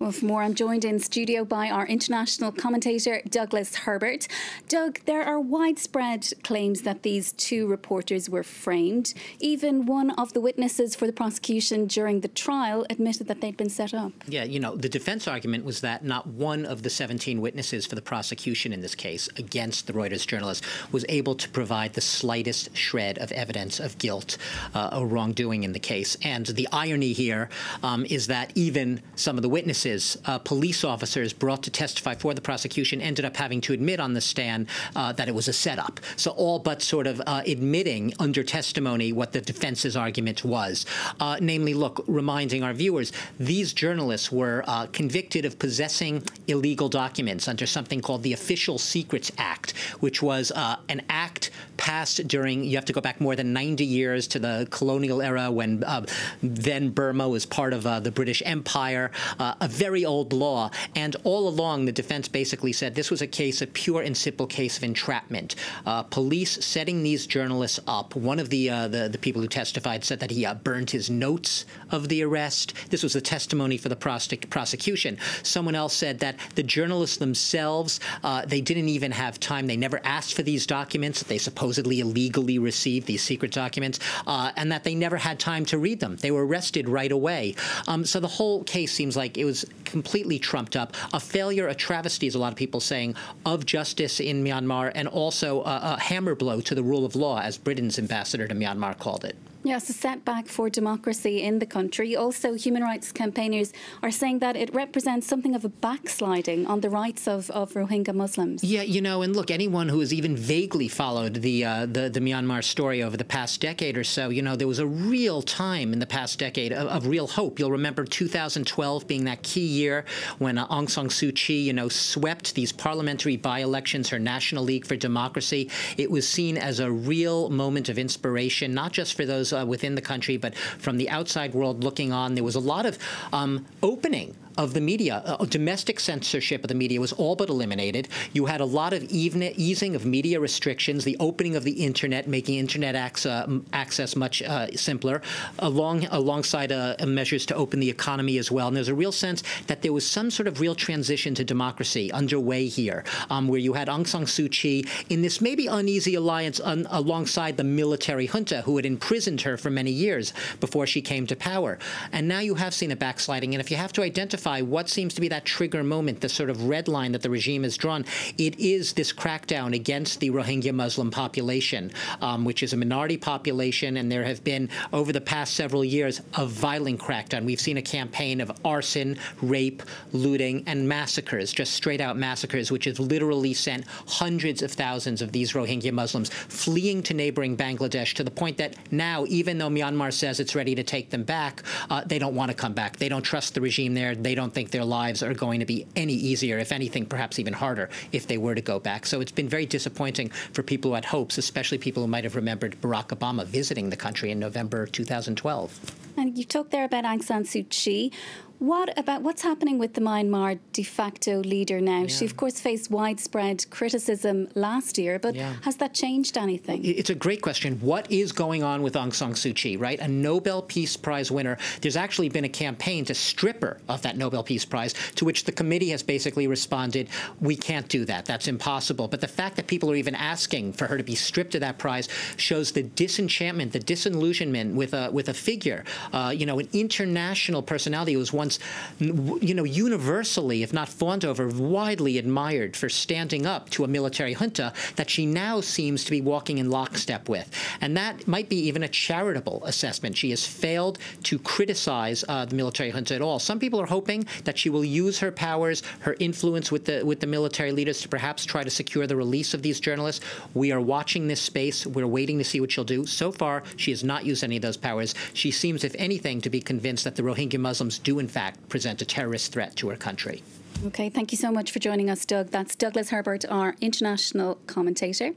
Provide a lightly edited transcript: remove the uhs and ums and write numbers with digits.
Well, for more, I'm joined in studio by our international commentator, Douglas Herbert. Doug, there are widespread claims that these two reporters were framed. Even one of the witnesses for the prosecution during the trial admitted that they'd been set up. Yeah, you know, the defense argument was that not one of the 17 witnesses for the prosecution in this case against the Reuters journalist was able to provide the slightest shred of evidence of guilt or wrongdoing in the case. And the irony here is that even some of the witnesses, police officers brought to testify for the prosecution, ended up having to admit on the stand that it was a setup. So all but sort of admitting under testimony what the defense's argument was. Namely, look, reminding our viewers, these journalists were convicted of possessing illegal documents under something called the Official Secrets Act, which was an act passed during, you have to go back more than 90 years to the colonial era when then Burma was part of the British Empire, a very old law. And all along, the defense basically said this was a case, a pure and simple case of entrapment. Police setting these journalists up. One of the people who testified said that he burned his notes of the arrest. This was the testimony for the prosecution. Someone else said that the journalists themselves, they didn't even have time. They never asked for these documents that they supposedly illegally received, these secret documents, and that they never had time to read them. They were arrested right away. So the whole case seems like it was completely trumped up. A failure, a travesty, as a lot of people saying, of justice in Myanmar, and also a hammer blow to the rule of law, as Britain's ambassador to Myanmar called it. Yes, a setback for democracy in the country. Also, human rights campaigners are saying that it represents something of a backsliding on the rights of Rohingya Muslims. Yeah, you know, and look, anyone who has even vaguely followed the Myanmar story over the past decade or so, you know, there was a real time in the past decade of real hope. You'll remember 2012 being that key year when Aung San Suu Kyi, you know, swept these parliamentary by-elections, her National League for Democracy. It was seen as a real moment of inspiration, not just for those within the country, but from the outside world looking on. There was a lot of opening of the media. Domestic censorship of the media was all but eliminated. You had a lot of easing of media restrictions, the opening of the internet, making internet access much simpler, alongside measures to open the economy as well. And there's a real sense that there was some sort of real transition to democracy underway here, where you had Aung San Suu Kyi in this maybe uneasy alliance alongside the military junta who had imprisoned her for many years before she came to power. And now you have seen a backsliding. And if you have to identify what seems to be that trigger moment, the sort of red line that the regime has drawn, it is this crackdown against the Rohingya Muslim population, which is a minority population, and there have been, over the past several years, a violent crackdown. We've seen a campaign of arson, rape, looting, and massacres, just straight-out massacres, which have literally sent hundreds of thousands of these Rohingya Muslims fleeing to neighboring Bangladesh, to the point that now, even though Myanmar says it's ready to take them back, they don't want to come back. They don't trust the regime there. They don't think their lives are going to be any easier, if anything, perhaps even harder, if they were to go back. So it's been very disappointing for people who had hopes, especially people who might have remembered Barack Obama visiting the country in November 2012. And you talked there about Aung San Suu Kyi. What about what's happening with the Myanmar de facto leader now? Yeah. She, of course, faced widespread criticism last year, but has that changed anything? It's a great question. What is going on with Aung San Suu Kyi, right? A Nobel Peace Prize winner. There's actually been a campaign to strip her of that Nobel Peace Prize, to which the committee has basically responded, we can't do that. That's impossible. But the fact that people are even asking for her to be stripped of that prize shows the disenchantment, the disillusionment with a figure, you know, an international personality who was once, you know, universally, if not fawned over, widely admired for standing up to a military junta that she now seems to be walking in lockstep with. And that might be even a charitable assessment. She has failed to criticize the military junta at all. Some people are hoping that she will use her powers, her influence with the military leaders to perhaps try to secure the release of these journalists. We are watching this space. We're waiting to see what she'll do. So far, she has not used any of those powers. She seems, if anything, to be convinced that the Rohingya Muslims do, in fact, present a terrorist threat to her country. Okay, thank you so much for joining us, Doug. That's Douglas Herbert, our international commentator.